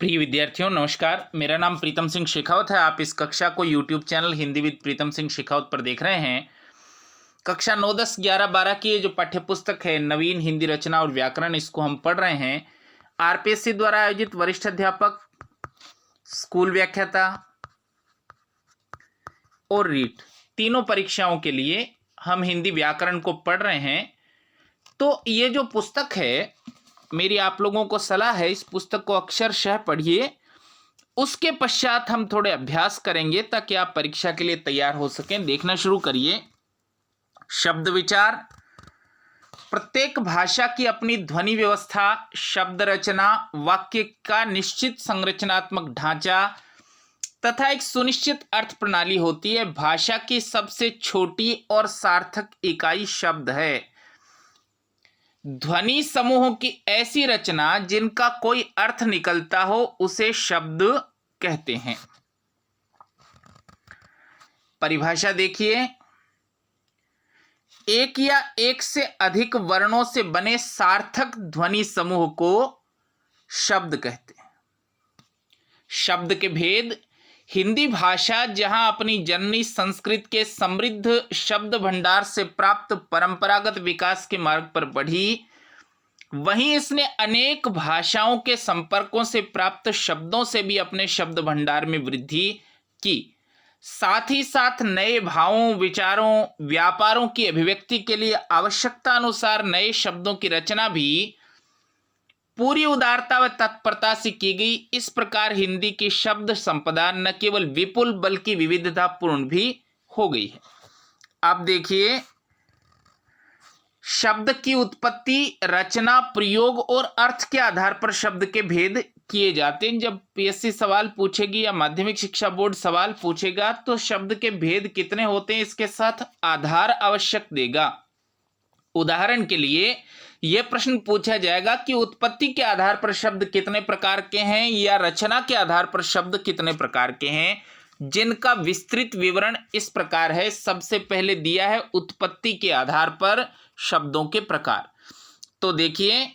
प्रिय विद्यार्थियों नमस्कार। मेरा नाम प्रीतम सिंह शेखावत है। आप इस कक्षा को YouTube channel Hindi with Pritam Singh Shekhawat पर देख रहे हैं। कक्षा 9, 10, 11, 12 की ये जो पाठ्यपुस्तक है नवीन हिंदी रचना और व्याकरण, इसको हम पढ़ रहे हैं। आरपीएससी द्वारा आयोजित वरिष्ठ अध्यापक, स्कूल व्याख्याता और रीट तीनों परीक्षाओं के लिए हम हिंदी व्याकरण को पढ़ रहे हैं। तो ये जो पुस्तक है, मेरी आप लोगों को सलाह है इस पुस्तक को अक्षरशः पढ़िए। उसके पश्चात हम थोड़े अभ्यास करेंगे ताकि आप परीक्षा के लिए तैयार हो सकें। देखना शुरू करिए। शब्द विचार। प्रत्येक भाषा की अपनी ध्वनि व्यवस्था, शब्द रचना, वाक्य का निश्चित संरचनात्मक ढांचा तथा एक सुनिश्चित अर्थ प्रणाली होती है। भाषा की सबसे छोटी और सार्थक इकाई शब्द है। ध्वनि समूह की ऐसी रचना जिनका कोई अर्थ निकलता हो उसे शब्द कहते हैं। परिभाषा देखिए। एक या एक से अधिक वर्णों से बने सार्थक ध्वनि समूह को शब्द कहते हैं। शब्द के भेद। हिंदी भाषा जहां अपनी जननी संस्कृत के समृद्ध शब्द भंडार से प्राप्त परंपरागत विकास के मार्ग पर बढ़ी, वहीं इसने अनेक भाषाओं के संपर्कों से प्राप्त शब्दों से भी अपने शब्द भंडार में वृद्धि की। साथ ही साथ नए भावों, विचारों, व्यापारों की अभिव्यक्ति के लिए आवश्यकता अनुसार नए शब्दों की रचना भी पूरी उदारता व तत्परता से की गई। इस प्रकार हिंदी की शब्द संपदा न केवल विपुल बल्कि विविधतापूर्ण भी हो गई है। अब देखिए, शब्द की उत्पत्ति, रचना, प्रयोग और अर्थ के आधार पर शब्द के भेद किए जाते हैं। जब पीएससी सवाल पूछेगी या माध्यमिक शिक्षा बोर्ड सवाल पूछेगा तो शब्द के भेद कितने होते हैं इसके साथ आधार आवश्यक देगा। उदाहरण के लिए यह प्रश्न पूछा जाएगा कि उत्पत्ति के आधार पर शब्द कितने प्रकार के हैं या रचना के आधार पर शब्द कितने प्रकार के हैं, जिनका विस्तृत विवरण इस प्रकार है। सबसे पहले दिया है उत्पत्ति के आधार पर शब्दों के प्रकार। तो देखिए,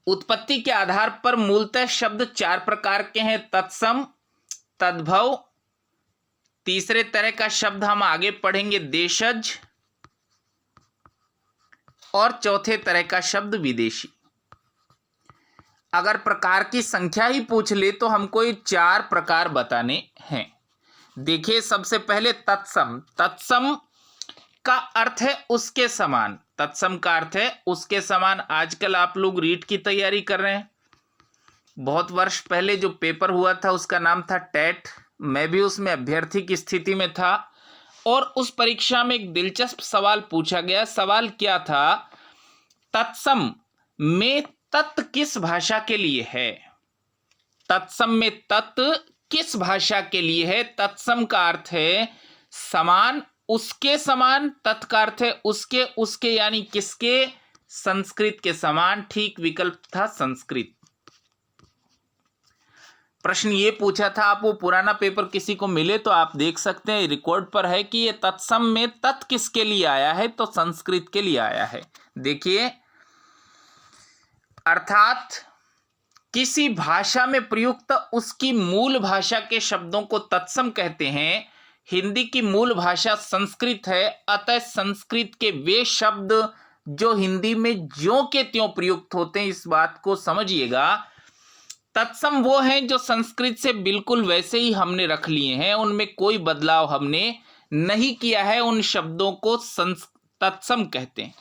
उत्पत्ति के आधार पर मूलतः शब्द 4 प्रकार के हैं। तत्सम, तद्भव, तीसरे तरह का शब्द हम आगे पढ़ेंगे देशज, और चौथे तरह का शब्द विदेशी। अगर प्रकार की संख्या ही पूछ ले तो हमको ये 4 प्रकार बताने हैं। देखिए, सबसे पहले तत्सम। तत्सम का अर्थ है उसके समान। तत्सम का अर्थ है उसके समान। आजकल आप लोग रीट की तैयारी कर रहे हैं। बहुत वर्ष पहले जो पेपर हुआ था उसका नाम था टेट। मैं भी उसमें अभ्यर्थी की स्थिति में था और उस परीक्षा में एक दिलचस्प सवाल पूछा गया। सवाल क्या था? तत्सम में तत् किस भाषा के लिए है? तत्सम में तत् किस भाषा के लिए है? तत्सम का अर्थ है समान, उसके समान। तत् का अर्थ है उसके, उसके यानी किसके? संस्कृत के समान। ठीक विकल्प था संस्कृत। प्रश्न ये पूछा था, आप वो पुराना पेपर किसी को मिले तो आप देख सकते हैं, रिकॉर्ड पर है कि ये तत्सम में तत् किसके लिए आया है, तो संस्कृत के लिए आया है। देखिए, अर्थात किसी भाषा में प्रयुक्त उसकी मूल भाषा के शब्दों को तत्सम कहते हैं। हिंदी की मूल भाषा संस्कृत है, अतः संस्कृत के वे शब्द जो हिंदी में ज्यों के त्यों प्रयुक्त होते हैं, इस बात को समझिएगा। तत्सम वो हैं जो संस्कृत से बिल्कुल वैसे ही हमने रख लिए हैं, उनमें कोई बदलाव हमने नहीं किया है। उन शब्दों को तत्सम कहते हैं।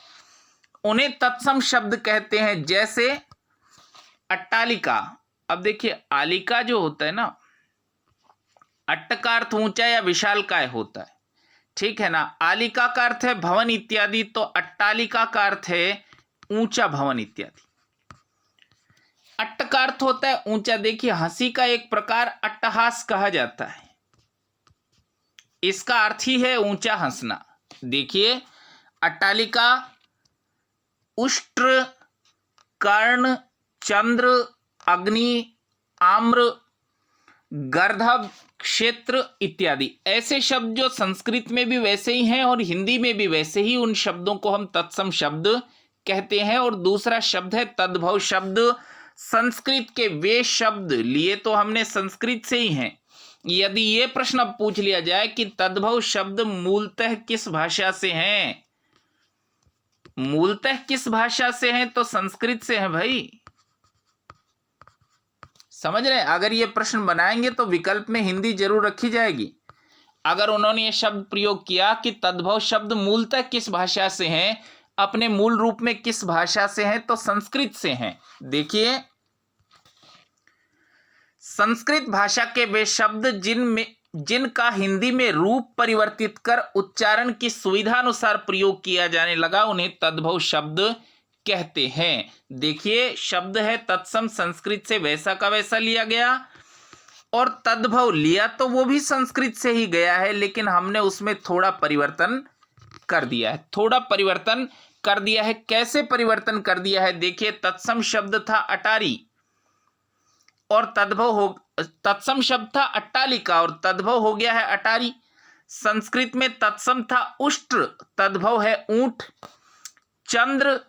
उन्हें तत्सम शब्द कहते हैं। जैसे अट्टालिका। अब देखिए, आलिका जो होता है ना, अट्ट का अर्थ ऊंचा या विशालकाय होता है, ठीक है ना। आलिका का अर्थ है भवन इत्यादि, तो अट्टालिका का अर्थ है ऊंचा भवन इत्यादि। अट्ट का अर्थ होता है ऊंचा। देखिए, हंसी का एक प्रकार अट्टहास कहा जाता है, इसका अर्थ ही है ऊंचा हंसना। देखिए, अट्टालिका उष्ट्र, कर्ण, चंद्र, अग्नि, आम्र, गर्दभ, क्षेत्र इत्यादि ऐसे शब्द जो संस्कृत में भी वैसे ही हैं और हिंदी में भी वैसे ही, उन शब्दों को हम तत्सम शब्द कहते हैं और दूसरा शब्द है तद्भव शब्द। संस्कृत के वे शब्द लिए तो हमने संस्कृत से ही हैं। यदि ये प्रश्न अब पूछ लिया जाए कि तद्भव शब्द मूलतः किस भाषा से हैं, मूलतः किस भाषा से हैं, तो संस्कृत से है भाई। समझ रहे हैं? अगर ये प्रश्न बनाएंगे तो विकल्प में हिंदी जरूर रखी जाएगी। अगर उन्होंने ये शब्द प्रयोग किया कि तद्भव शब्द मूलतः किस भाषा से हैं, अपने मूल रूप में किस भाषा से हैं, तो संस्कृत से हैं। देखिए, संस्कृत भाषा के वे शब्द जिनका हिंदी में रूप परिवर्तित कर उच्चारण की सुविधा अनुसार प्रयोग किया जाने लगा, उन्हें तद्भव शब्द कहते हैं। देखिए, शब्द है तत्सम, संस्कृत से वैसा का वैसा लिया गया, और तद्भव लिया तो वो भी संस्कृत से ही गया है, लेकिन हमने उसमें थोड़ा परिवर्तन कर दिया है, थोड़ा परिवर्तन कर दिया है। कैसे परिवर्तन कर दिया है? देखिए, तत्सम शब्द था अटारी और तत्सम शब्द था अट्टालिका और तद्भव हो गया है अटारी। संस्कृत में तत्सम था उष्ट्र, तद्भव है ऊंट। चंद्र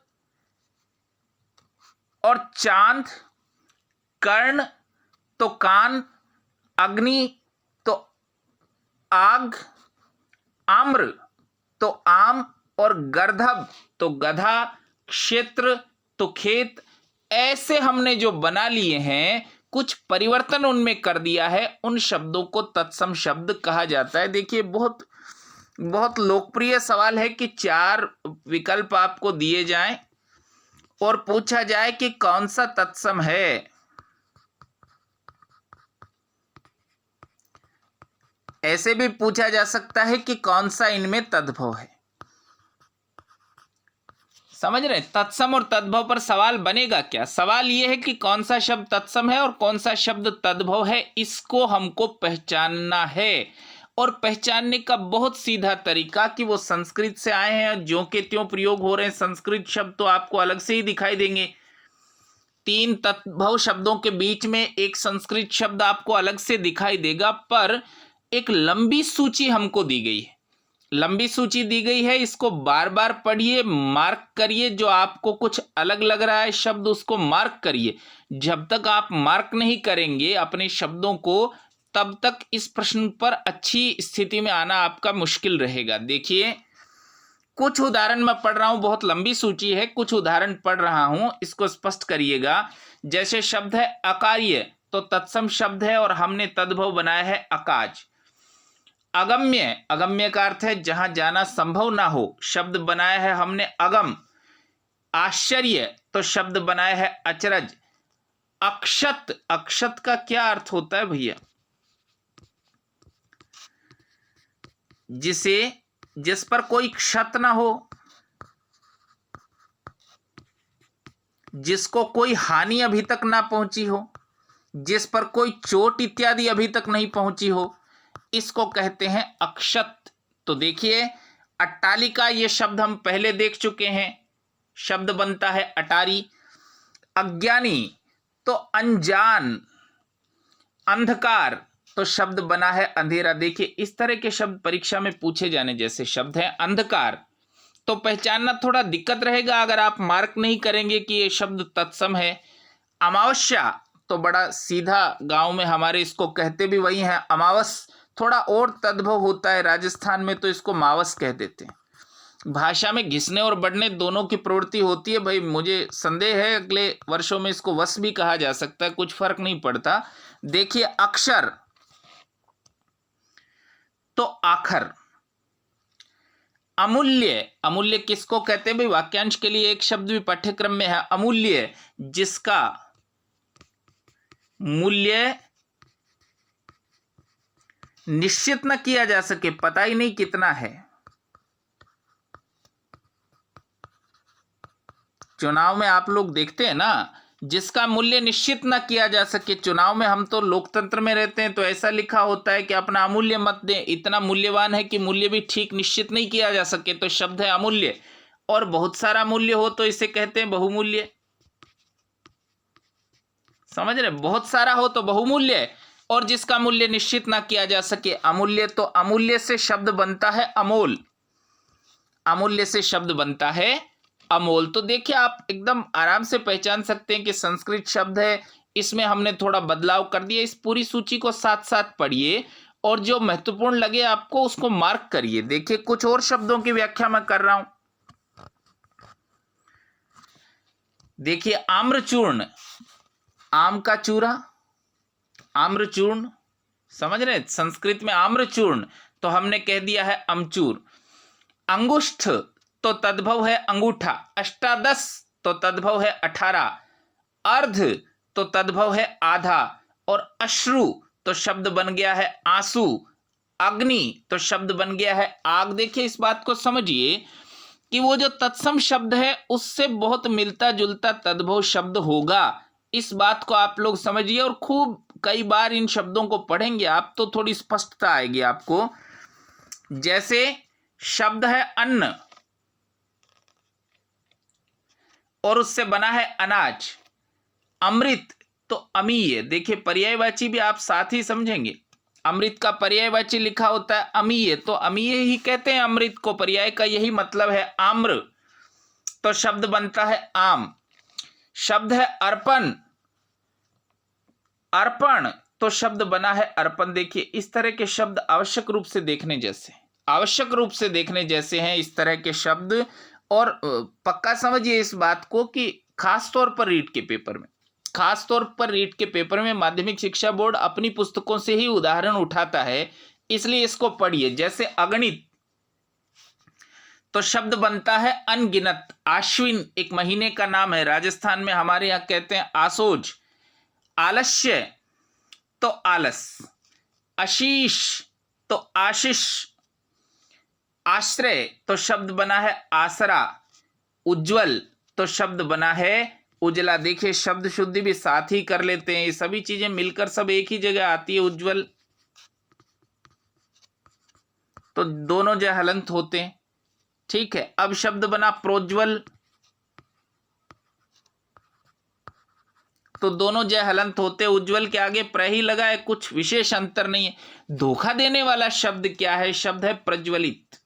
और चांद, कर्ण तो कान, अग्नि तो आग, आम्र तो आम और गर्दभ तो गधा, क्षेत्र तो खेत। ऐसे हमने जो बना लिए हैं, कुछ परिवर्तन उनमें कर दिया है, उन शब्दों को तत्सम शब्द कहा जाता है। देखिए, बहुत बहुत लोकप्रिय सवाल है कि 4 विकल्प आपको दिए जाएं और पूछा जाए कि कौन सा तत्सम है। ऐसे भी पूछा जा सकता है कि कौन सा इनमें तद्भव है। समझ रहे? तत्सम और तद्भव पर सवाल बनेगा क्या? सवाल यह है कि कौन सा शब्द तत्सम है और कौन सा शब्द तद्भव है, इसको हमको पहचानना है। और पहचानने का बहुत सीधा तरीका कि वो संस्कृत से आए हैं, ज्यों के त्यों प्रयोग हो रहे हैं। संस्कृत शब्द तो आपको अलग से ही दिखाई देंगे। 3 तद्भव शब्दों के बीच में एक संस्कृत शब्द आपको अलग से दिखाई देगा, पर एक लंबी सूची हमको दी गई है, लंबी सूची दी गई है। इसको बार बार पढ़िए, मार्क करिए। जो आपको कुछ अलग लग रहा है शब्द, उसको मार्क करिए। जब तक आप मार्क नहीं करेंगे अपने शब्दों को, तब तक इस प्रश्न पर अच्छी स्थिति में आना आपका मुश्किल रहेगा। देखिए, कुछ उदाहरण मैं पढ़ रहा हूं, बहुत लंबी सूची है, कुछ उदाहरण पढ़ रहा हूं, इसको स्पष्ट करिएगा। जैसे शब्द है अकार्य, तो तत्सम शब्द है और हमने तद्भव बनाया है अकाज। अगम्य, अगम्य का अर्थ है जहां जाना संभव ना हो, शब्द बनाया है हमने अगम। आश्चर्य, तो शब्द बनाया है अचरज। अक्षत, अक्षत का क्या अर्थ होता है भैया? जिस पर कोई क्षत ना हो, जिसको कोई हानि अभी तक ना पहुंची हो, जिस पर कोई चोट इत्यादि अभी तक नहीं पहुंची हो, इसको कहते हैं अक्षत। तो देखिए, अट्टालिका ये शब्द हम पहले देख चुके हैं, शब्द बनता है अटारी। अज्ञानी तो अनजान, अंधकार तो शब्द बना है अंधेरा। देखिए, इस तरह के शब्द परीक्षा में पूछे जाने जैसे शब्द हैं। अंधकार तो पहचानना थोड़ा दिक्कत रहेगा अगर आप मार्क नहीं करेंगे कि ये शब्द तत्सम है। अमावस्या तो बड़ा सीधा, गांव में हमारे इसको कहते भी वही हैं, अमावस। थोड़ा और तद्भव होता है, राजस्थान में तो इसको मावस कह देते हैं। भाषा में घिसने और बढ़ने दोनों की प्रवृत्ति होती है भाई। मुझे संदेह है अगले वर्षों में इसको वस भी कहा जा सकता है, कुछ फर्क नहीं पड़ता। देखिए, अक्षर तो आखर। अमूल्य, अमूल्य किसको कहते हैं भाई? वाक्यांश के लिए एक शब्द भी पाठ्यक्रम में है, अमूल्य, जिसका मूल्य निश्चित न किया जा सके, पता ही नहीं कितना है। चुनाव में आप लोग देखते हैं ना, जिसका मूल्य निश्चित न किया जा सके। चुनाव में हम तो लोकतंत्र में रहते हैं, तो ऐसा लिखा होता है कि अपना अमूल्य मत दें, इतना मूल्यवान है कि मूल्य भी ठीक निश्चित नहीं किया जा सके, तो शब्द है अमूल्य। और बहुत सारा मूल्य हो तो इसे कहते हैं बहुमूल्य। समझ रहे? बहुत सारा हो तो बहुमूल्य, और जिसका मूल्य निश्चित ना किया जा सके अमूल्य। तो अमूल्य से शब्द बनता है अमोल, अमूल्य से शब्द बनता है अमोल। तो देखिए आप एकदम आराम से पहचान सकते हैं कि संस्कृत शब्द है, इसमें हमने थोड़ा बदलाव कर दिया। इस पूरी सूची को साथ साथ पढ़िए और जो महत्वपूर्ण लगे आपको उसको मार्क करिए। देखिए कुछ और शब्दों की व्याख्या मैं कर रहा हूं। देखिए आम्रचूर्ण, आम का चूरा, आम्रचूर्ण, समझ रहे हैं? संस्कृत में आम्रचूर्ण तो हमने कह दिया है अमचूर। अंगुष्ठ तो तद्भव है अंगूठा, अष्टादश तो तद्भव है 18, अर्ध तो तद्भव है आधा, और अश्रु तो शब्द बन गया है आंसू, अग्नि तो शब्द बन गया है आग। देखिए इस बात को समझिए कि वो जो तत्सम शब्द है उससे बहुत मिलता जुलता तद्भव शब्द होगा। इस बात को आप लोग समझिए और खूब कई बार इन शब्दों को पढ़ेंगे आप तो थोड़ी स्पष्टता आएगी आपको। जैसे शब्द है अन्न और उससे बना है अनाज, अमृत तो अमीय। देखिए पर्यायवाची भी आप साथ ही समझेंगे। अमृत का पर्यायवाची लिखा होता है अमीय, तो अमीय ही कहते हैं अमृत को, पर्याय का यही मतलब है। आम्र तो शब्द बनता है आम। शब्द है अर्पण, अर्पण तो शब्द बना है अर्पण। देखिए इस तरह के शब्द आवश्यक रूप से देखने जैसे, आवश्यक रूप से देखने जैसे हैं इस तरह के शब्द। और पक्का समझिए इस बात को कि खास तौर पर रीट के पेपर में, खास तौर पर रीट के पेपर में माध्यमिक शिक्षा बोर्ड अपनी पुस्तकों से ही उदाहरण उठाता है, इसलिए इसको पढ़िए। जैसे अगणित तो शब्द बनता है अनगिनत। आश्विन एक महीने का नाम है, राजस्थान में हमारे यहाँ कहते हैं आसोज। आलस्य तो आलस, आशीष तो आशीष, आश्रय तो शब्द बना है आसरा, उज्जवल तो शब्द बना है उजला। देखिए शब्द शुद्धि भी साथ ही कर लेते हैं, ये सभी चीजें मिलकर सब एक ही जगह आती है। उज्जवल तो दोनों जो हलंत होते हैं, ठीक है। अब शब्द बना प्रोज्वल तो दोनों जय हलंत होते। उज्जवल के आगे प्र ही लगा है, कुछ विशेष अंतर नहीं है। धोखा देने वाला शब्द क्या है? शब्द है प्रज्वलित।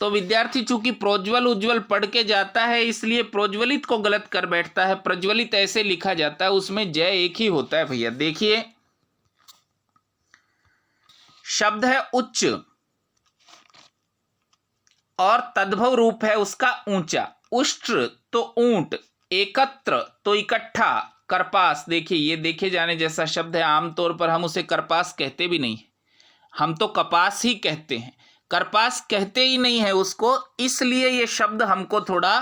तो विद्यार्थी चूंकि प्रोज्वल उज्जवल पढ़ के जाता है इसलिए प्रोज्वलित को गलत कर बैठता है। प्रज्वलित ऐसे लिखा जाता है, उसमें जय एक ही होता है भैया। देखिए शब्द है उच्च और तद्भव रूप है उसका ऊंचा। उष्ट्र तो ऊंट, एकत्र तो इकट्ठा, करपास। देखिए ये देखे जाने जैसा शब्द है, आमतौर पर हम उसे करपास कहते भी नहीं, हम तो कपास ही कहते हैं, करपास कहते ही नहीं है उसको। इसलिए ये शब्द हमको थोड़ा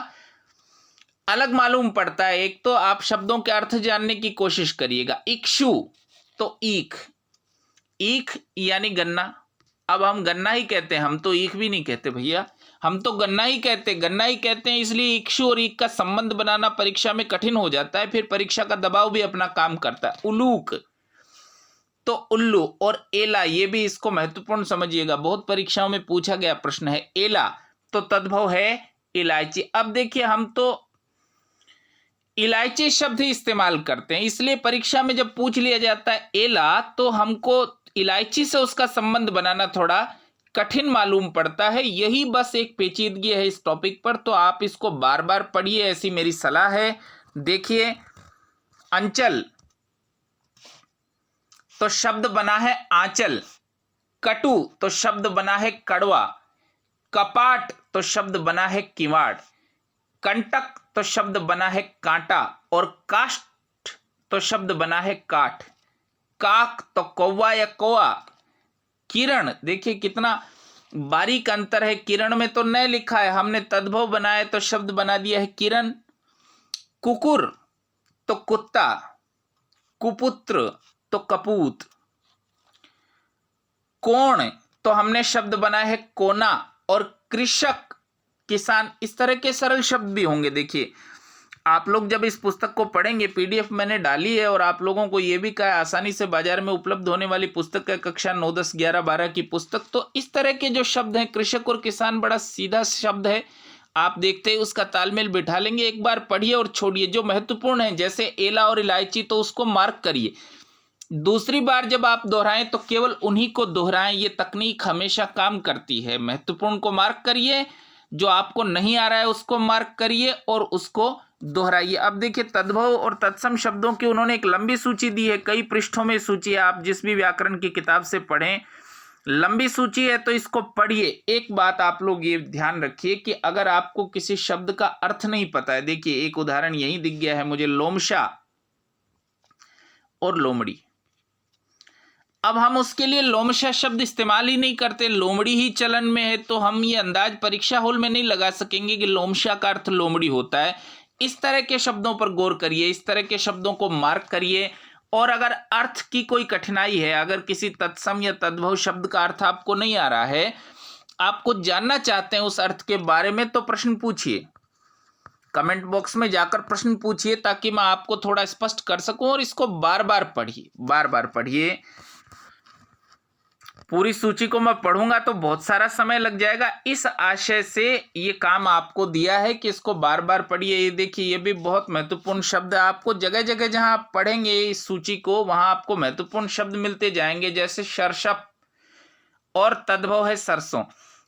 अलग मालूम पड़ता है। एक तो आप शब्दों के अर्थ जानने की कोशिश करिएगा। इक्षु तो ईख, ईख यानी गन्ना। अब हम गन्ना ही कहते हैं, हम तो ईख भी नहीं कहते भैया, हम तो गन्ना ही कहते हैं, गन्ना ही कहते हैं। इसलिए इक्षु और ईख का संबंध बनाना परीक्षा में कठिन हो जाता है, फिर परीक्षा का दबाव भी अपना काम करता है। उलूक तो उल्लू, और एला, ये भी इसको महत्वपूर्ण समझिएगा, बहुत परीक्षाओं में पूछा गया प्रश्न है। एला तो तद्भव है इलायची। अब देखिए हम तो इलायची शब्द ही इस्तेमाल करते हैं, इसलिए परीक्षा में जब पूछ लिया जाता है एला तो हमको इलायची से उसका संबंध बनाना थोड़ा कठिन मालूम पड़ता है। यही बस एक पेचीदगी है इस टॉपिक पर, तो आप इसको बार बार पढ़िए, ऐसी मेरी सलाह है। देखिए अंचल तो शब्द बना है आंचल, कटु तो शब्द बना है कड़वा, कपाट तो शब्द बना है किवाड़, कंटक तो शब्द बना है कांटा, और काष्ठ तो शब्द बना है काठ। काक तो कौवा या कौआ। किरण, देखिए कितना बारीक अंतर है, किरण में तो न लिखा है, हमने तद्भव बनाया तो शब्द बना दिया है किरण। कुकुर तो कुत्ता, कुपुत्र तो कपूत। कोण तो हमने शब्द बनाया है कोना, और कृषक किसान। इस तरह के सरल शब्द भी होंगे। देखिए आप लोग जब इस पुस्तक को पढ़ेंगे, पीडीएफ मैंने डाली है और आप लोगों को यह भी कहा आसानी से बाजार में उपलब्ध होने वाली पुस्तक है, कक्षा 9, 10, 11, 12 की पुस्तक। तो इस तरह के जो शब्द हैं, कृषक और किसान बड़ा सीधा शब्द है, आप देखते ही उसका तालमेल बिठा लेंगे। एक बार पढ़िए और छोड़िए, जो महत्वपूर्ण है जैसे एला और इलायची तो उसको मार्क करिए। दूसरी बार जब आप दोहराएं तो केवल उन्हीं को दोहराएं। ये तकनीक हमेशा काम करती है। महत्वपूर्ण को मार्क करिए, जो आपको नहीं आ रहा है उसको मार्क करिए और उसको दोहराइए। अब देखिए, तद्भव और तत्सम शब्दों की उन्होंने एक लंबी सूची दी है, कई पृष्ठों में सूची है, आप जिस भी व्याकरण की किताब से पढ़ें लंबी सूची है, तो इसको पढ़िए। एक बात आप लोग ये ध्यान रखिए कि अगर आपको किसी शब्द का अर्थ नहीं पता है, देखिए एक उदाहरण यही दिख गया है मुझे, लोमशा और लोमड़ी। अब हम उसके लिए लोमशा शब्द इस्तेमाल ही नहीं करते, लोमड़ी ही चलन में है, तो हम ये अंदाज परीक्षा हॉल में नहीं लगा सकेंगे कि लोमशा का अर्थ लोमड़ी होता है। इस तरह के शब्दों पर गौर करिए, इस तरह के शब्दों को मार्क करिए। और अगर अर्थ की कोई कठिनाई है, अगर किसी तत्सम या तद्भव शब्द का अर्थ आपको नहीं आ रहा है, आप कुछ जानना चाहते हैं उस अर्थ के बारे में, तो प्रश्न पूछिए, कमेंट बॉक्स में जाकर प्रश्न पूछिए, ताकि मैं आपको थोड़ा स्पष्ट कर सकूं। और इसको बार बार पढ़िए, बार बार पढ़िए। पूरी सूची को मैं पढ़ूंगा तो बहुत सारा समय लग जाएगा, इस आशय से ये काम आपको दिया है कि इसको बार बार पढ़िए। ये देखिए, ये भी बहुत महत्वपूर्ण शब्द है। आपको जगह जगह जहां आप पढ़ेंगे इस सूची को, वहां आपको महत्वपूर्ण शब्द मिलते जाएंगे, जैसे सरसप और तद्भव है सरसों।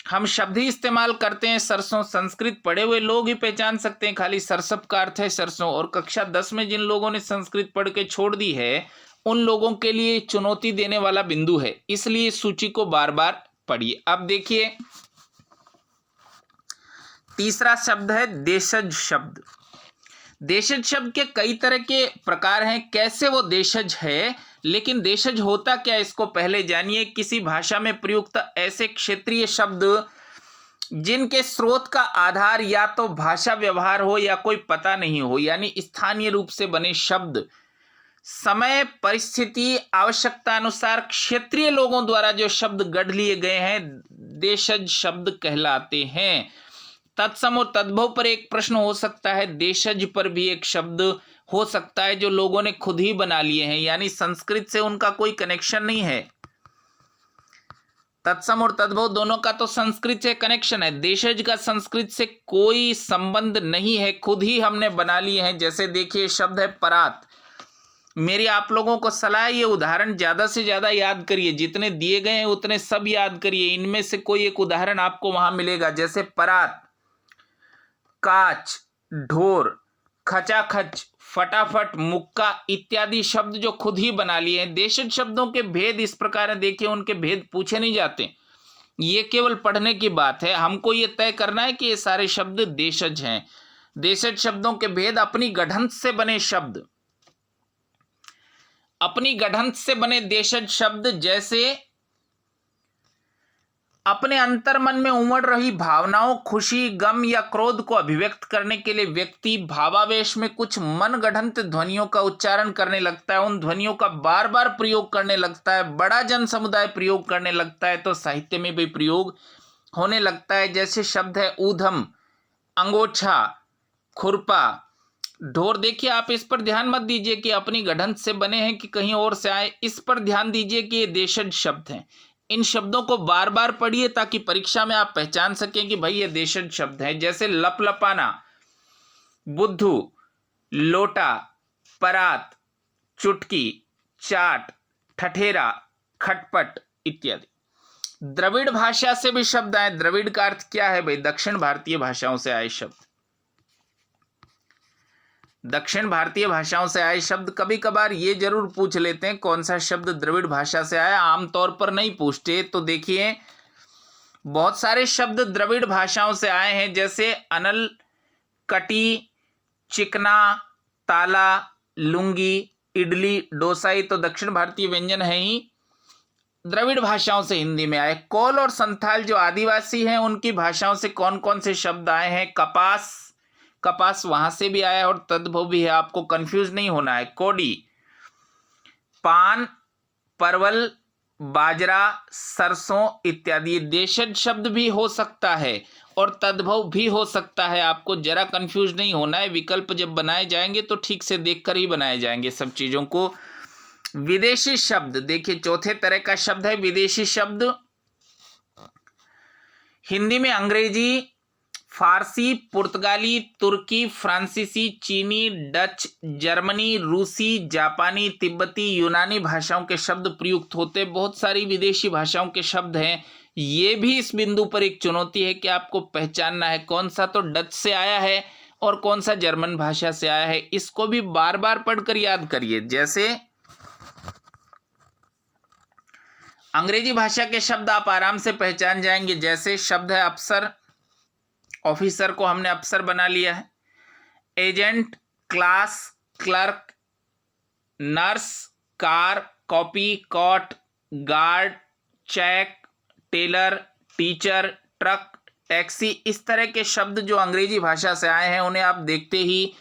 हम शब्द ही इस्तेमाल करते हैं सरसों, संस्कृत पढ़े हुए लोग ही पहचान सकते हैं खाली सरसप का अर्थ है सरसों। और कक्षा 10 में जिन लोगों ने संस्कृत पढ़ के छोड़ दी है, उन लोगों के लिए चुनौती देने वाला बिंदु है, इसलिए सूची को बार बार पढ़िए। अब देखिए, तीसरा शब्द है देशज शब्द। देशज शब्द के कई तरह के प्रकार हैं, कैसे वो देशज है, लेकिन देशज होता क्या इसको पहले जानिए। किसी भाषा में प्रयुक्त ऐसे क्षेत्रीय शब्द जिनके स्रोत का आधार या तो भाषा व्यवहार हो या कोई पता नहीं हो, यानी स्थानीय रूप से बने शब्द, समय परिस्थिति आवश्यकता अनुसार क्षेत्रीय लोगों द्वारा जो शब्द गढ़ लिए गए हैं, देशज शब्द कहलाते हैं। तत्सम और तद्भव पर एक प्रश्न हो सकता है, देशज पर भी एक शब्द हो सकता है जो लोगों ने खुद ही बना लिए हैं, यानी संस्कृत से उनका कोई कनेक्शन नहीं है। तत्सम और तद्भव दोनों का तो संस्कृत से कनेक्शन है, देशज का संस्कृत से कोई संबंध नहीं है, खुद ही हमने बना लिए हैं। जैसे देखिए, शब्द है परात। मेरी आप लोगों को सलाह है, ये उदाहरण ज्यादा से ज्यादा याद करिए, जितने दिए गए हैं उतने सब याद करिए। इनमें से कोई एक उदाहरण आपको वहां मिलेगा, जैसे परात, काच, ढोर, खचाखच, फटाफट, मुक्का इत्यादि शब्द जो खुद ही बना लिए हैं। देशज शब्दों के भेद इस प्रकार है, देखिए उनके भेद पूछे नहीं जाते, ये केवल पढ़ने की बात है। हमको ये तय करना है कि ये सारे शब्द देशज हैं। देशज शब्दों के भेद, अपनी गढ़ंत से बने शब्द, अपनी गढ़ंत से बने देशज शब्द, जैसे अपने अंतर्मन में उमड़ रही भावनाओं, खुशी, गम या क्रोध को अभिव्यक्त करने के लिए व्यक्ति भावावेश में कुछ मनगढ़ंत ध्वनियों का उच्चारण करने लगता है, उन ध्वनियों का बार बार प्रयोग करने लगता है, बड़ा जन समुदाय प्रयोग करने लगता है, तो साहित्य में भी प्रयोग होने लगता है। जैसे शब्द है ऊधम, अंगोछा, खुरपा, ढोर। देखिए, आप इस पर ध्यान मत दीजिए कि अपनी गढ़ंत से बने हैं कि कहीं और से आए, इस पर ध्यान दीजिए कि ये देशज शब्द हैं। इन शब्दों को बार बार पढ़िए ताकि परीक्षा में आप पहचान सकें कि भाई ये देशज शब्द हैं। जैसे लपलपाना, बुद्धू, लोटा, परात, चुटकी, चाट, ठठेरा, खटपट इत्यादि। द्रविड़ भाषा से भी शब्द आए। द्रविड़ का अर्थ क्या है भाई? दक्षिण भारतीय भाषाओं से आए शब्द। दक्षिण भारतीय भाषाओं से आए शब्द। कभी कभार ये जरूर पूछ लेते हैं कौन सा शब्द द्रविड़ भाषा से आया, आमतौर पर नहीं पूछते। तो देखिए, बहुत सारे शब्द द्रविड़ भाषाओं से आए हैं, जैसे अनल, कटी, चिकना, ताला, लुंगी, इडली, डोसा, ये तो दक्षिण भारतीय व्यंजन है ही, द्रविड़ भाषाओं से हिंदी में आए। कोल और संथाल जो आदिवासी हैं, उनकी भाषाओं से कौन कौन से शब्द आए हैं? कपास, कपास वहां से भी आया और तद्भव भी है, आपको कंफ्यूज नहीं होना है। कोडी, पान, परवल, बाजरा, सरसों इत्यादि। देशज शब्द भी हो सकता है और तद्भव भी हो सकता है, आपको जरा कंफ्यूज नहीं होना है। विकल्प जब बनाए जाएंगे तो ठीक से देखकर ही बनाए जाएंगे सब चीजों को। विदेशी शब्द, देखिए चौथे तरह का शब्द है विदेशी शब्द। हिंदी में अंग्रेजी, फारसी, पुर्तगाली, तुर्की, फ्रांसीसी, चीनी, डच, जर्मनी, रूसी, जापानी, तिब्बती, यूनानी भाषाओं के शब्द प्रयुक्त होते। बहुत सारी विदेशी भाषाओं के शब्द हैं। ये भी इस बिंदु पर एक चुनौती है कि आपको पहचानना है कौन सा तो डच से आया है और कौन सा जर्मन भाषा से आया है। इसको भी बार बार पढ़कर याद करिए। जैसे अंग्रेजी भाषा के शब्द आप आराम से पहचान जाएंगे। जैसे शब्द है अफसर, ऑफिसर को हमने अफसर बना लिया है। Agent, class, clerk, nurse, car, copy, cot, guard, cheque, tailor, teacher, truck, taxi, इस तरह के शब्द जो अंग्रेजी भाषा से आए हैं उन्हें आप देखते ही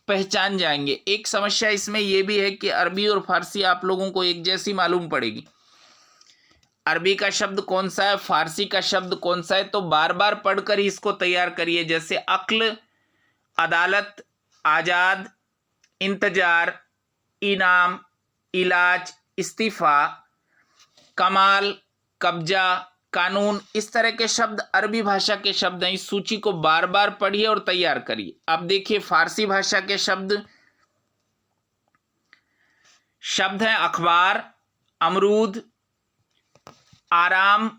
पहचान जाएंगे। एक समस्या इसमें यह भी है कि अरबी और फारसी आप लोगों को एक जैसी मालूम पड़ेगी। अरबी का शब्द कौन सा है, फारसी का शब्द कौन सा है, तो बार बार पढ़कर ही इसको तैयार करिए। जैसे अक्ल, अदालत, आज़ाद, इंतजार, इनाम, इलाज, इस्तीफा, कमाल, कब्जा, कानून, इस तरह के शब्द अरबी भाषा के शब्द हैं। इस सूची को बार बार पढ़िए और तैयार करिए। अब देखिए फारसी भाषा के शब्द हैं अखबार, अमरूद, आराम,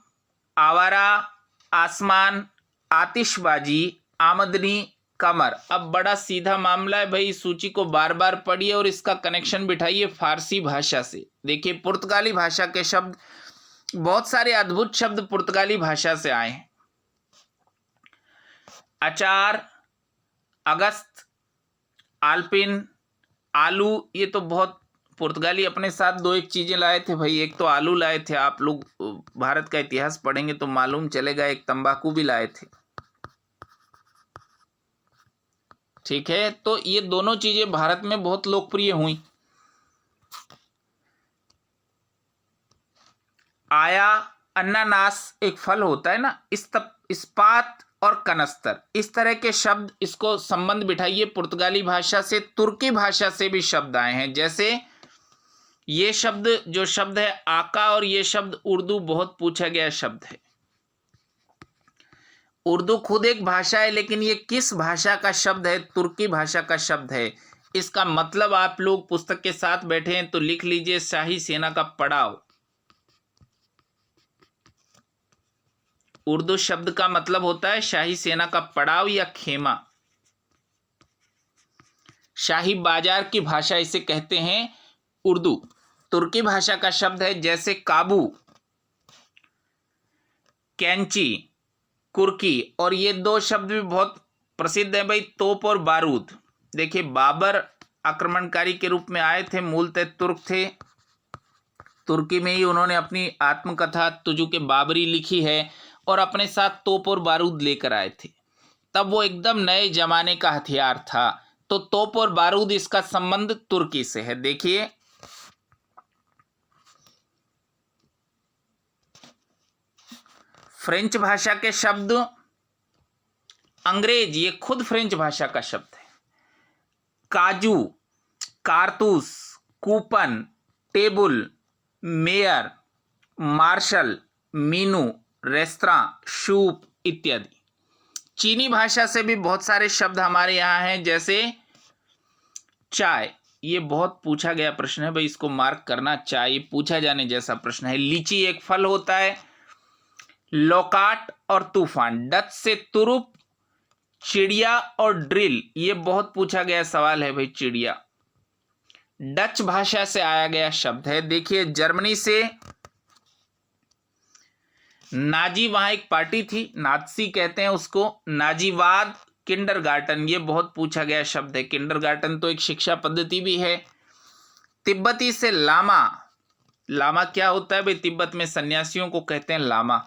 आवारा, आसमान, आतिशबाजी, आमदनी, कमर। अब बड़ा सीधा मामला है भाई, इस सूची को बार बार पढ़िए और इसका कनेक्शन बिठाइए फारसी भाषा से। देखिए पुर्तगाली भाषा के शब्द, बहुत सारे अद्भुत शब्द पुर्तगाली भाषा से आए हैं। अचार, अगस्त, आल्पिन, आलू, ये तो बहुत पुर्तगाली अपने साथ दो एक चीजें लाए थे भाई। एक तो आलू लाए थे, आप लोग भारत का इतिहास पढ़ेंगे तो मालूम चलेगा, एक तंबाकू भी लाए थे। ठीक है, तो ये दोनों चीजें भारत में बहुत लोकप्रिय हुई। आया, अनानास एक फल होता है ना, इस्पात और कनस्तर, इस तरह के शब्द, इसको संबंध बिठाइए पुर्तगाली भाषा से। तुर्की भाषा से भी शब्द आए हैं। जैसे ये शब्द, जो शब्द है आका, और ये शब्द उर्दू बहुत पूछा गया शब्द है। उर्दू खुद एक भाषा है, लेकिन ये किस भाषा का शब्द है? तुर्की भाषा का शब्द है। इसका मतलब आप लोग पुस्तक के साथ बैठे हैं तो लिख लीजिए, शाही सेना का पड़ाव। उर्दू शब्द का मतलब होता है शाही सेना का पड़ाव या खेमा। शाही बाजार की भाषा इसे कहते हैं उर्दू। तुर्की भाषा का शब्द है जैसे काबू, कैंची, कुर्की, और ये दो शब्द भी बहुत प्रसिद्ध है भाई, तोप और बारूद। देखिए बाबर आक्रमणकारी के रूप में आए थे, मूलतः तुर्क थे। तुर्की में ही उन्होंने अपनी आत्मकथा तुजु के बाबरी लिखी है और अपने साथ तोप और बारूद लेकर आए थे। तब वो एकदम नए जमाने का हथियार था, तो तोप और बारूद, इसका संबंध तुर्की से है। देखिए फ्रेंच भाषा के शब्द, अंग्रेज, ये खुद फ्रेंच भाषा का शब्द है। काजू, कारतूस, coupon, table, mayor, marshal, menu, restaurant, soup इत्यादि। चीनी भाषा से भी बहुत सारे शब्द हमारे यहाँ हैं, जैसे चाय, ये बहुत पूछा गया प्रश्न है भाई, इसको मार्क करना। चाय पूछा जाने जैसा प्रश्न है। लीची एक फल होता है। लोकाट और तूफान, डच से तुरुप, चिड़िया और ड्रिल, ये बहुत पूछा गया सवाल है भाई। चिड़िया डच भाषा से आया गया शब्द है। देखिए जर्मनी से नाजी, वहां एक पार्टी थी, नाजी कहते हैं उसको, नाजीवाद, किंडरगार्टन, ये बहुत पूछा गया शब्द है। किंडरगार्टन तो एक शिक्षा पद्धति भी है। तिब्बती से लामा, लामा क्या होता है भाई? तिब्बत में सन्यासियों को कहते हैं लामा।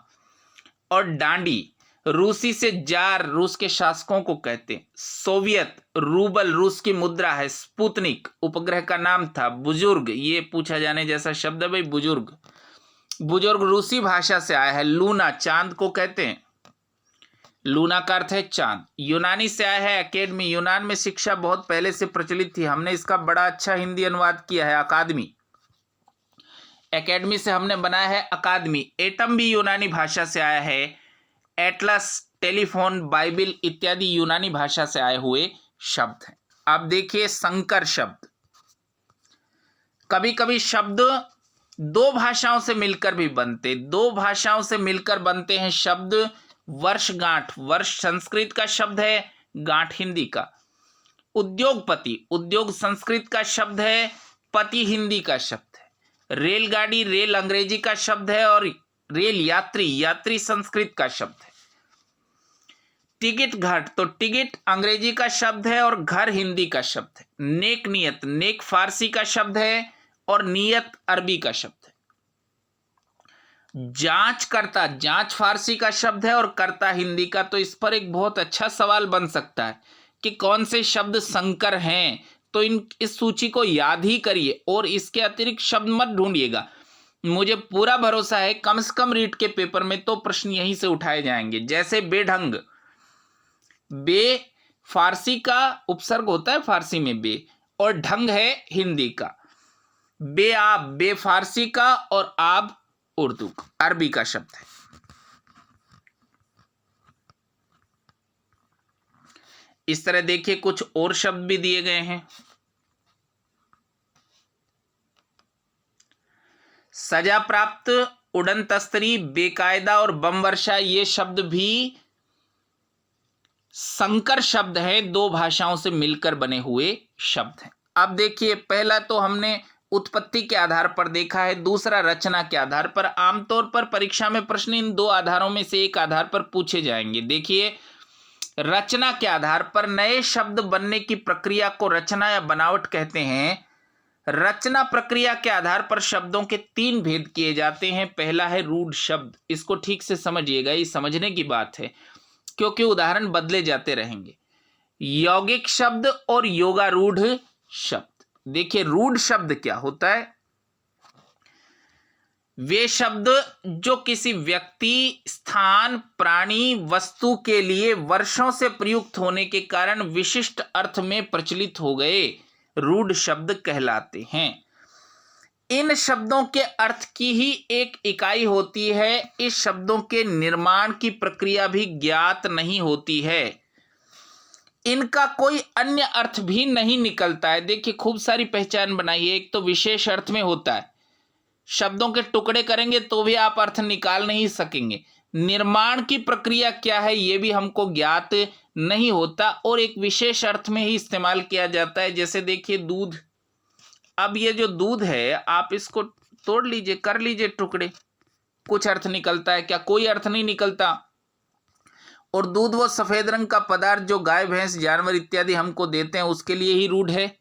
और डांडी, रूसी से जार, रूस के शासकों को कहते हैं। सोवियत, रूबल, रूस की मुद्रा है। स्पुतनिक उपग्रह का नाम था। बुजुर्ग, ये पूछा जाने जैसा शब्द है भाई, बुजुर्ग। बुजुर्ग रूसी भाषा से आया है। लूना, चांद को कहते हैं। लूना का अर्थ है चांद। यूनानी से आया है एकेडमी, यूनान में शिक्षा बहुत पहले से प्रचलित थी, हमने इसका बड़ा अच्छा हिंदी अनुवाद किया है, अकादमी। एकेडमी से हमने बनाया है अकादमी। एटम भी यूनानी भाषा से आया है। एटलस, टेलीफोन, बाइबिल इत्यादि यूनानी भाषा से आए हुए शब्द हैं। अब देखिए संकर शब्द। कभी कभी शब्द दो भाषाओं से मिलकर भी बनते, दो भाषाओं से मिलकर बनते हैं शब्द। वर्षगांठ, वर्ष संस्कृत का शब्द है, गांठ हिंदी का। उद्योगपति, उद्योग संस्कृत का शब्द है, पति हिंदी का शब्द है। रेलगाड़ी, रेल अंग्रेजी का शब्द है और रेल यात्री, यात्री संस्कृत का शब्द है। टिकट घाट, तो टिकट अंग्रेजी का शब्द है और घर हिंदी का शब्द है। नेक नियत, नेक फारसी का शब्द है और नियत अरबी का शब्द है। जांच करता, जांच फारसी का शब्द है और करता हिंदी का। तो इस पर एक बहुत अच्छा सवाल बन सकता है कि कौन से शब्द संकर हैं। तो इस सूची को याद ही करिए और इसके अतिरिक्त शब्द मत ढूंढिएगा। मुझे पूरा भरोसा है कम से कम रीट के पेपर में तो प्रश्न यहीं से उठाए जाएंगे। जैसे बेढंग, बे फारसी का उपसर्ग होता है फारसी में बे, और ढंग है हिंदी का। बेआब, बे फारसी का और आब उर्दू अरबी का शब्द है। इस तरह देखिए कुछ और शब्द भी दिए गए हैं। सजा प्राप्त, उड़न तस्तरी, बेकायदा और बम वर्षा, ये शब्द भी संकर शब्द हैं, दो भाषाओं से मिलकर बने हुए शब्द हैं। अब देखिए पहला तो हमने उत्पत्ति के आधार पर देखा है, दूसरा रचना के आधार पर। आमतौर पर परीक्षा में प्रश्न इन दो आधारों में से एक आधार पर पूछे जाएंगे। देखिए रचना के आधार पर नए शब्द बनने की प्रक्रिया को रचना या बनावट कहते हैं। रचना प्रक्रिया के आधार पर शब्दों के तीन भेद किए जाते हैं। पहला है रूढ़ शब्द, इसको ठीक से समझिएगा, ये समझने की बात है क्योंकि उदाहरण बदले जाते रहेंगे। यौगिक शब्द और योगारूढ़ शब्द। देखिए रूढ़ शब्द क्या होता है? वे शब्द जो किसी व्यक्ति, स्थान, प्राणी, वस्तु के लिए वर्षों से प्रयुक्त होने के कारण विशिष्ट अर्थ में प्रचलित हो गए, रूढ़ शब्द कहलाते हैं। इन शब्दों के अर्थ की ही एक इकाई होती है। इस शब्दों के निर्माण की प्रक्रिया भी ज्ञात नहीं होती है। इनका कोई अन्य अर्थ भी नहीं निकलता है। देखिए खूब सारी पहचान बनाइए। एक तो विशेष अर्थ में होता है, शब्दों के टुकड़े करेंगे तो भी आप अर्थ निकाल नहीं सकेंगे। निर्माण की प्रक्रिया क्या है ये भी हमको ज्ञात नहीं होता और एक विशेष अर्थ में ही इस्तेमाल किया जाता है। जैसे देखिए दूध, अब ये जो दूध है आप इसको तोड़ लीजिए, कर लीजिए टुकड़े, कुछ अर्थ निकलता है क्या? कोई अर्थ नहीं निकलता। और दूध वो सफेद रंग का पदार्थ जो गाय, भैंस, जानवर इत्यादि हमको देते हैं उसके लिए ही रूढ़ है।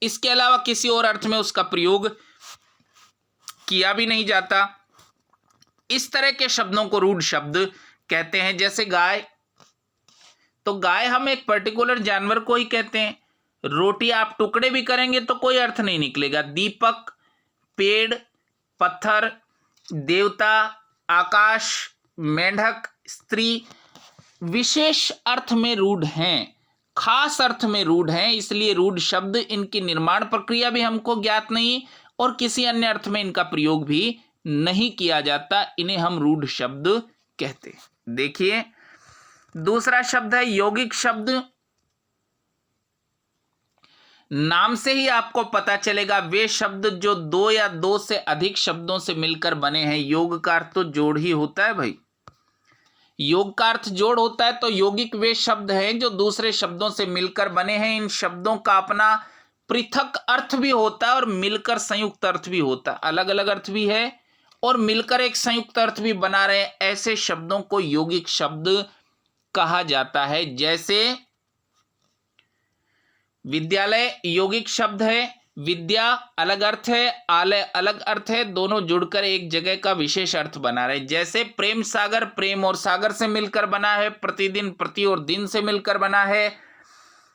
इसके अलावा किसी और अर्थ में उसका प्रयोग किया भी नहीं जाता। इस तरह के शब्दों को रूढ़ शब्द कहते हैं। जैसे गाय, तो गाय हम एक पर्टिकुलर जानवर को ही कहते हैं। रोटी आप टुकड़े भी करेंगे तो कोई अर्थ नहीं निकलेगा। दीपक, पेड़, पत्थर, देवता, आकाश, मेंढक, स्त्री विशेष अर्थ में रूढ़ हैं, खास अर्थ में रूढ़ हैं। इसलिए रूढ़ शब्द, इनकी निर्माण प्रक्रिया भी हमको ज्ञात नहीं और किसी अन्य अर्थ में इनका प्रयोग भी नहीं किया जाता। इन्हें हम रूढ़ शब्द कहते हैं। देखिए दूसरा शब्द है यौगिक शब्द। नाम से ही आपको पता चलेगा वे शब्द जो दो या दो से अधिक शब्दों से मिलकर बने हैं। योग का अर्थ तो जोड़ ही होता है भाई, योग का अर्थ जोड़ होता है। तो यौगिक वे शब्द हैं जो दूसरे शब्दों से मिलकर बने हैं। इन शब्दों का अपना पृथक अर्थ भी होता है और मिलकर संयुक्त अर्थ भी होता है। अलग अलग अर्थ भी है और मिलकर एक संयुक्त अर्थ भी बना रहे हैं। ऐसे शब्दों को यौगिक शब्द कहा जाता है। जैसे विद्यालय यौगिक शब्द है, विद्या अलग अर्थ है, आलय अलग अर्थ है, दोनों जुड़कर एक जगह का विशेष अर्थ बना रहे। जैसे प्रेम सागर, प्रेम और सागर से मिलकर बना है। प्रतिदिन, प्रति और दिन से मिलकर बना है।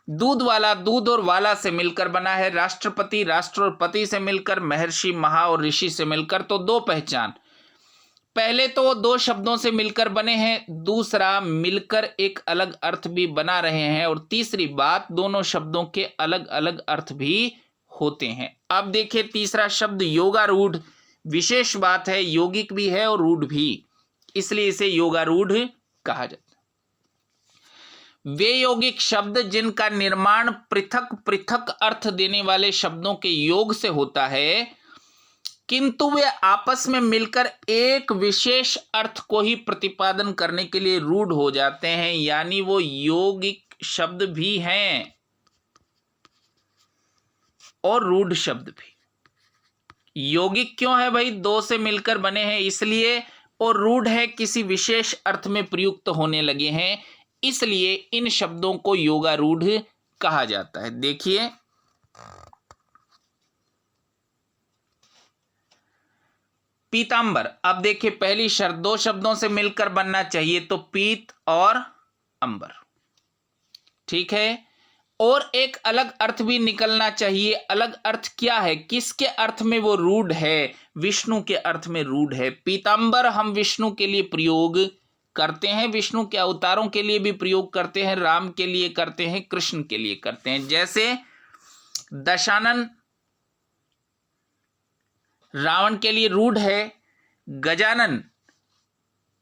दूध वाला, दूध और वाला से मिलकर बना है। राष्ट्रपति, राष्ट्र और पति से मिलकर, महर्षि, महा और ऋषि से मिलकर। तो दो पहचान, पहले तो दो शब्दों से मिलकर बने हैं, दूसरा मिलकर एक अलग अर्थ भी बना रहे हैं, और तीसरी बात दोनों शब्दों के अलग अलग अर्थ भी होते हैं। अब देखिए तीसरा शब्द योगारूढ़। विशेष बात है, यौगिक भी है और रूढ़ भी, इसलिए इसे योगारूढ़ कहा जाता है। वे यौगिक शब्द जिनका निर्माण पृथक पृथक अर्थ देने वाले शब्दों के योग से होता है, किंतु वे आपस में मिलकर एक विशेष अर्थ को ही प्रतिपादन करने के लिए रूढ़ हो जाते हैं, यानी वो यौगिक शब्द भी हैं और रूढ़ शब्द भी। यौगिक क्यों है भाई? दो से मिलकर बने हैं इसलिए, और रूढ़ है किसी विशेष अर्थ में प्रयुक्त होने लगे हैं, इसलिए इन शब्दों को योगारूढ़ कहा जाता है। देखिए, पीतांबर। अब देखिए, पहली शर्त, दो शब्दों से मिलकर बनना चाहिए, तो पीत और अंबर, ठीक है। और एक अलग अर्थ भी निकलना चाहिए। अलग अर्थ क्या है? किसके अर्थ में वो रूढ़ है? विष्णु के अर्थ में रूढ़ है। पीतांबर हम विष्णु के लिए प्रयोग करते हैं, विष्णु के अवतारों के लिए भी प्रयोग करते हैं, राम के लिए करते हैं, कृष्ण के लिए करते हैं। जैसे दशानन रावण के लिए रूढ़ है, गजानन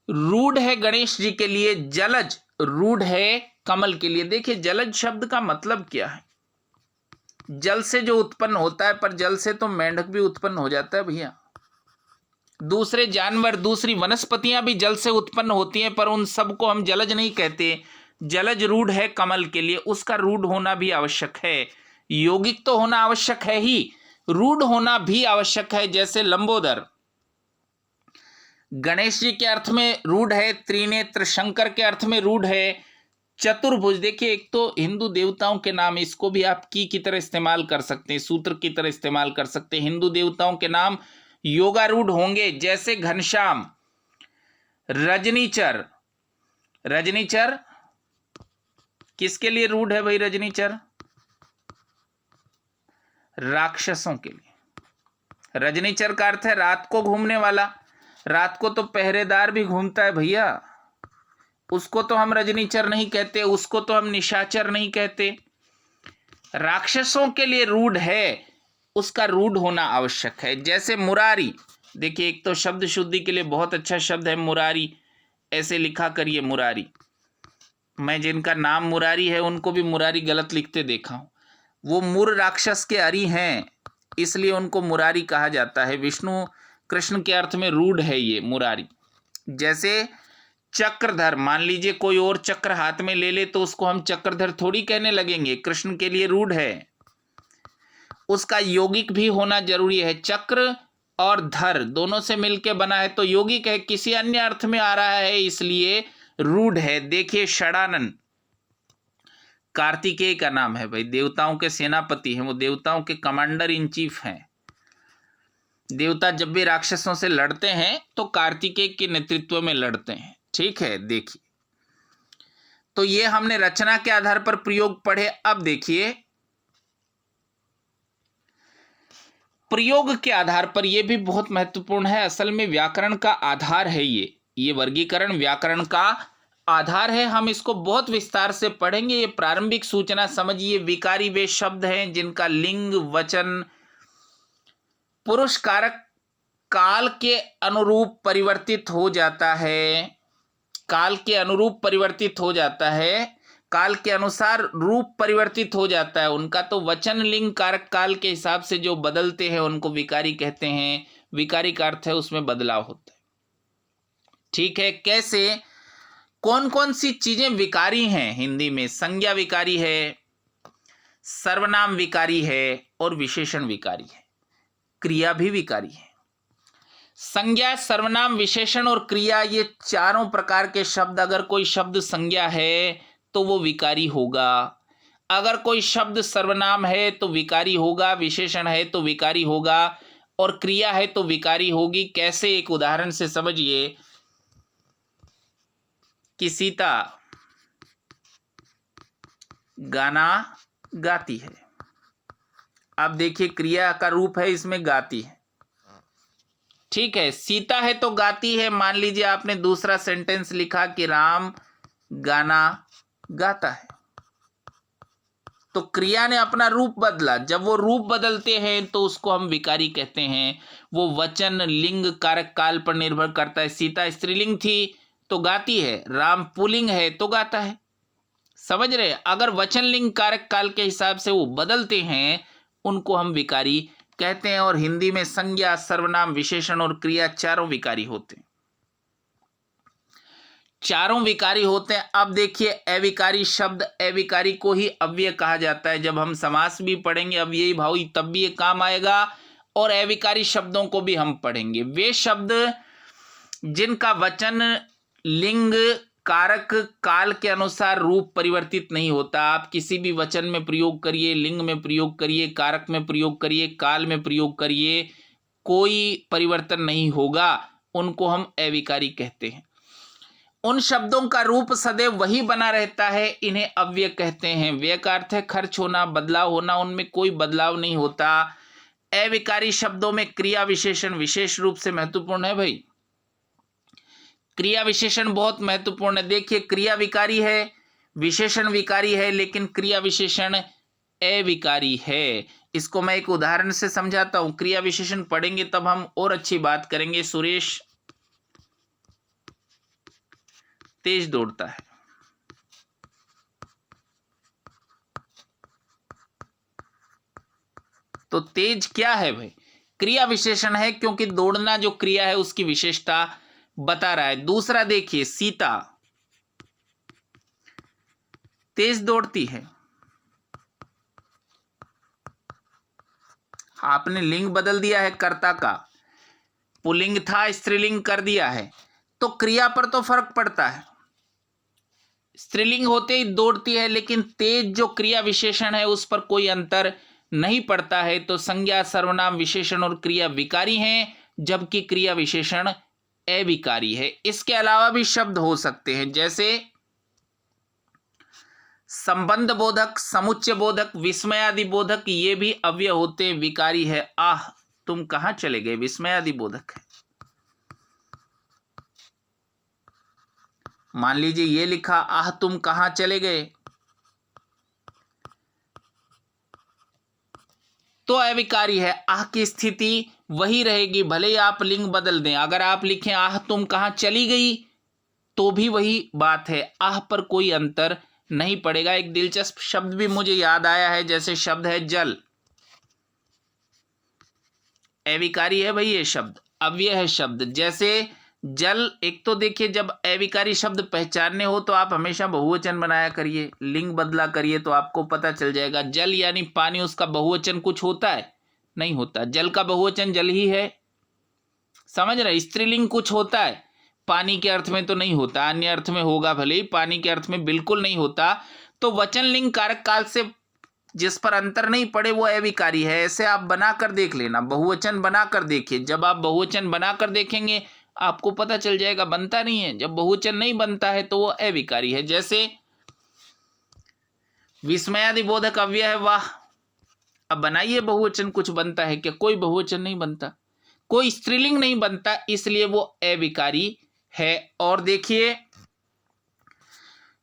रूढ़ है गणेश जी के लिए, जलज रूढ़ है कमल के लिए। देखिए, जलज शब्द का मतलब क्या है? जल से जो उत्पन्न होता है, पर जल से तो मेंढक भी उत्पन्न हो जाता है भैया। दूसरे जानवर, दूसरी वनस्पतियां भी जल से उत्पन्न होती हैं, पर उन सबको हम जलज नहीं कहते। जलज रूढ़ है कमल के लिए, उसका रूढ़ होना भी आवश्यक है। यौगिक तो होना आवश्यक है ही, रूढ़ होना भी आवश्यक है। जैसे लंबोदर गणेश जी के अर्थ में रूढ़ है, त्रिनेत्र शंकर के अर्थ में रूढ़ है, चतुर्भुज। देखिए, एक तो हिंदू देवताओं के नाम, इसको भी आप की तरह इस्तेमाल कर सकते हैं, सूत्र की तरह इस्तेमाल कर सकते हैं। हिंदू देवताओं के नाम योगारूढ़ होंगे, जैसे घनश्याम, रजनीचर। रजनीचर किसके लिए रूढ़ है भाई? रजनीचर राक्षसों के लिए। रजनीचर का अर्थ है रात को घूमने वाला। रात को तो पहरेदार भी घूमता है भैया, उसको तो हम रजनीचर नहीं कहते, उसको तो हम निशाचर नहीं कहते। राक्षसों के लिए रूढ़ है, उसका रूढ़ होना आवश्यक है। जैसे मुरारी। देखिए, एक तो शब्द शुद्धि के लिए बहुत अच्छा शब्द है मुरारी, ऐसे लिखा करिए मुरारी। मैं जिनका नाम मुरारी है उनको भी मुरारी गलत लिखते देखा हूं। वो मुर राक्षस के अरी हैं, इसलिए उनको मुरारी कहा जाता है। विष्णु कृष्ण के अर्थ में रूढ़ है ये मुरारी। जैसे चक्रधर, मान लीजिए कोई और चक्र हाथ में ले ले तो उसको हम चक्रधर थोड़ी कहने लगेंगे, कृष्ण के लिए रूढ़ है। उसका यौगिक भी होना जरूरी है। चक्र और धर दोनों से मिलके बना है तो यौगिक है, किसी अन्य अर्थ में आ रहा है इसलिए रूढ़ है। देखिए, षडानन कार्तिकेय का नाम है भाई, देवताओं के सेनापति हैं, वो देवताओं के कमांडर इन चीफ हैं। देवता जब भी राक्षसों से लड़ते हैं तो कार्तिकेय के नेतृत्व में लड़ते हैं, ठीक है। देखिए, तो ये हमने रचना के आधार पर प्रयोग पढ़े। अब देखिए, प्रयोग के आधार पर, यह भी बहुत महत्वपूर्ण है। असल में व्याकरण का आधार है ये वर्गीकरण व्याकरण का आधार है। हम इसको बहुत विस्तार से पढ़ेंगे। ये प्रारंभिक सूचना समझिए। विकारी वे शब्द हैं जिनका लिंग वचन पुरुष कारक काल के अनुरूप परिवर्तित हो जाता है। काल के अनुरूप परिवर्तित हो जाता है, काल के अनुसार रूप परिवर्तित हो जाता है उनका। तो वचन लिंग कारक काल के हिसाब से जो बदलते हैं उनको विकारी कहते हैं। विकारी का अर्थ है उसमें बदलाव होता है, ठीक है। कैसे, कौन कौन सी चीजें विकारी हैं हिंदी में? संज्ञा विकारी है, सर्वनाम विकारी है और विशेषण विकारी है। क्रिया भी विकारी है। संज्ञा, सर्वनाम, विशेषण और क्रिया, ये चारों प्रकार के शब्द, अगर कोई शब्द संज्ञा है तो वो विकारी होगा, अगर कोई शब्द सर्वनाम है तो विकारी होगा, विशेषण है तो विकारी होगा और क्रिया है तो विकारी होगी। कैसे? एक उदाहरण से समझिए कि सीता गाना गाती है। अब देखिए, क्रिया का रूप है, इसमें गाती है, ठीक है। सीता है तो गाती है। मान लीजिए आपने दूसरा सेंटेंस लिखा कि राम गाना गाता है, तो क्रिया ने अपना रूप बदला। जब वो रूप बदलते हैं तो उसको हम विकारी कहते हैं। वो वचन लिंग कारक काल पर निर्भर करता है। सीता स्त्रीलिंग थी तो गाती है, राम पुल्लिंग है तो गाता है। समझ रहे? अगर वचन लिंग कारक काल के हिसाब से वो बदलते हैं, उनको हम विकारी कहते हैं। और हिंदी में संज्ञा, सर्वनाम, विशेषण और क्रिया चारों विकारी होते हैं। चारों विकारी होते हैं। अब देखिए अविकारी शब्द, अविकारी को ही अव्यय कहा जाता है। जब हम समास भी पढ़ेंगे अव्ययी भावी तब भी ये काम आएगा, और अविकारी शब्दों को भी हम पढ़ेंगे। वे शब्द जिनका वचन लिंग कारक काल के अनुसार रूप परिवर्तित नहीं होता। आप किसी भी वचन में प्रयोग करिए, लिंग में प्रयोग करिए, कारक में प्रयोग करिए, काल में प्रयोग करिए, कोई परिवर्तन नहीं होगा, उनको हम अविकारी कहते हैं। उन शब्दों का रूप सदैव वही बना रहता है, इन्हें अव्यय कहते हैं। व्यय का अर्थ है खर्च होना, बदलाव होना, उनमें कोई बदलाव नहीं होता। अविकारी शब्दों में क्रिया विशेषण विशेष रूप से महत्वपूर्ण है भाई। क्रिया विशेषण बहुत महत्वपूर्ण है। देखिए क्रिया विकारी है, विशेषण विकारी है, लेकिन क्रिया विशेषण अविकारी है। इसको मैं एक उदाहरण से समझाता हूं। क्रिया विशेषण पढ़ेंगे तब हम और अच्छी बात करेंगे। सुरेश तेज दौड़ता है। तो तेज क्या है भाई? क्रिया विशेषण है, क्योंकि दौड़ना जो क्रिया है उसकी विशेषता बता रहा है। दूसरा देखिए सीता तेज दौड़ती है। आपने लिंग बदल दिया है कर्ता का, पुल्लिंग था स्त्रीलिंग कर दिया है, तो क्रिया पर तो फर्क पड़ता है। स्त्रीलिंग होते ही दौड़ती है, लेकिन तेज जो क्रिया विशेषण है उस पर कोई अंतर नहीं पड़ता है। तो संज्ञा, सर्वनाम, विशेषण और क्रिया विकारी हैं, जबकि क्रिया विशेषण अविकारी है। इसके अलावा भी शब्द हो सकते हैं, जैसे संबंध बोधक, समुच्चय बोधक, विस्मयादि बोधक, ये भी अव्यय होते हैं, विकारी है। आह तुम कहां चले गए, विस्मयादि बोधक है। मान लीजिए ये लिखा आह तुम कहां चले गए, तो अविकारी है। आह की स्थिति वही रहेगी, भले ही आप लिंग बदल दें। अगर आप लिखें आह तुम कहां चली गई, तो भी वही बात है, आह पर कोई अंतर नहीं पड़ेगा। एक दिलचस्प शब्द भी मुझे याद आया है, जैसे शब्द है जल। अविकारी है भाई ये शब्द, अव्यय है शब्द। जैसे जल, एक तो देखिए जब अविकारी शब्द पहचानने हो तो आप हमेशा बहुवचन बनाया करिए, लिंग बदला करिए, तो आपको पता चल जाएगा। जल यानी पानी, उसका बहुवचन कुछ होता है? नहीं होता। जल का बहुवचन जल ही है, समझ रहे? स्त्रीलिंग कुछ होता है? पानी के अर्थ में तो नहीं होता, अन्य अर्थ में होगा भले ही, पानी के अर्थ में बिल्कुल नहीं होता। तो वचन लिंग कारक काल से जिस पर अंतर नहीं पड़े वो अविकारी है। ऐसे आप बनाकर देख लेना, बहुवचन बनाकर देखिए। जब आप बहुवचन बनाकर देखेंगे आपको पता चल जाएगा बनता नहीं है। जब बहुवचन नहीं बनता है तो वो अविकारी है। जैसे विस्मयादि बोधक अव्यय है वाह। अब बनाइए बहुवचन, कुछ बनता है क्या? कोई बहुवचन नहीं बनता, कोई स्त्रीलिंग नहीं बनता, इसलिए वो अविकारी है। और देखिए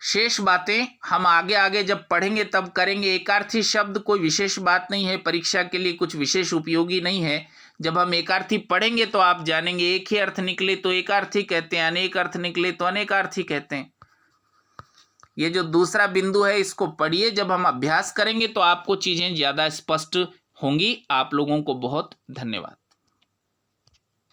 शेष बातें हम आगे आगे जब पढ़ेंगे तब करेंगे। एकार्थी शब्द कोई विशेष बात नहीं है, परीक्षा के लिए कुछ विशेष उपयोगी नहीं है। जब हम एकार्थी पढ़ेंगे तो आप जानेंगे। एक ही अर्थ निकले तो एकार्थी कहते हैं, अनेक अर्थ निकले तो अनेकार्थी कहते हैं। ये जो दूसरा बिंदु है इसको पढ़िए। जब हम अभ्यास करेंगे तो आपको चीजें ज्यादा स्पष्ट होंगी। आप लोगों को बहुत धन्यवाद।